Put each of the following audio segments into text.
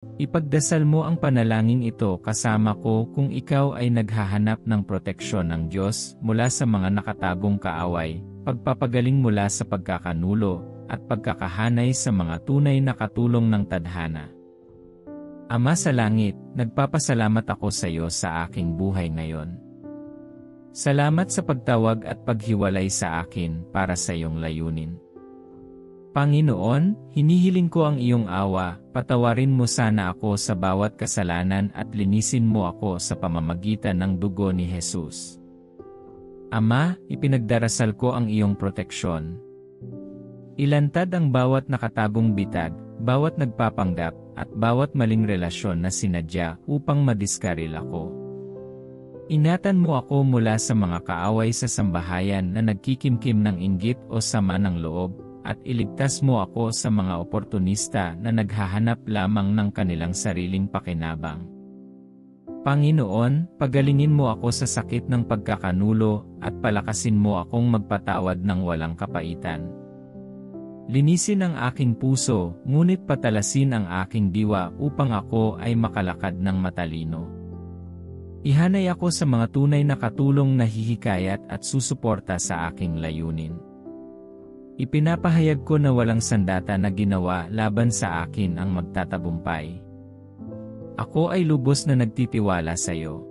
Ipagdasal mo ang panalangin ito kasama ko kung ikaw ay naghahanap ng proteksyon ng Diyos mula sa mga nakatagong kaaway, pagpapagaling mula sa pagkakanulo, at pagkakahanay sa mga tunay na katulong ng tadhana. Ama sa langit, nagpapasalamat ako sa iyo sa aking buhay ngayon. Salamat sa pagtawag at paghiwalay sa akin para sa iyong layunin. Panginoon, hinihiling ko ang iyong awa, patawarin mo sana ako sa bawat kasalanan at linisin mo ako sa pamamagitan ng dugo ni Jesus. Ama, ipinagdarasal ko ang iyong proteksyon. Ilantad ang bawat nakatagong bitag, bawat nagpapanggap, at bawat maling relasyon na sinadya upang madiskaril ako. Ingatan mo ako mula sa mga kaaway sa sambahayan na nagkikimkim ng inggit o sama ng loob, at iligtas mo ako sa mga oportunista na naghahanap lamang ng kanilang sariling pakinabang. Panginoon, pagalingin mo ako sa sakit ng pagkakanulo at palakasin mo akong magpatawad ng walang kapaitan. Linisin ang aking puso, ngunit patalasin ang aking diwa upang ako ay makalakad ng matalino. Ihanay ako sa mga tunay na katulong na hihikayat at susuporta sa aking layunin. Ipinapahayag ko na walang sandata na ginawa laban sa akin ang magtatagumpay. Ako ay lubos na nagtitiwala sa iyo.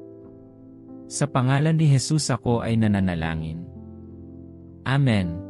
Sa pangalan ni Jesus ako ay nananalangin. Amen.